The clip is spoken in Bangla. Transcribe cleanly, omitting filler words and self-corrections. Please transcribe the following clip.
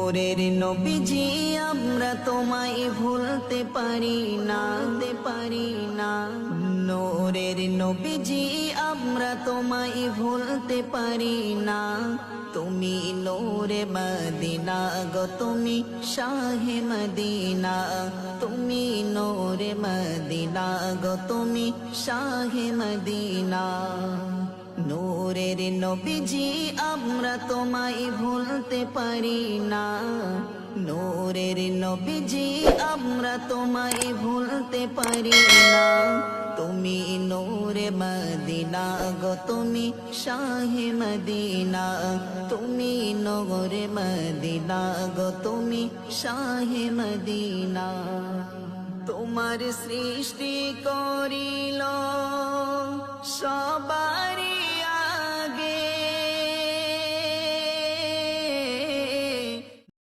নূরের নবীজি আমরা তোমায় ভুলতে পারি না, নূরের নবীজি আমরা তোমায় ভুলতে পারি না। তুমি নূরে মদিনা গো তুমি শাহে মদিনা, তুমি নূরে মদিনা গো তুমি শাহে মদিনা। নূরের নবীজি আমরা তোমায় ভুলতে পারি না, নূরের নবীজি আমরা তোমায় ভুলতে পারি না। তুমি নূরে মদিনা গো তুমি শাহে মদিনা, তুমি নূরে মদিনা গো তুমি শাহে মদিনা। তোমার সৃষ্টি করিল সবাই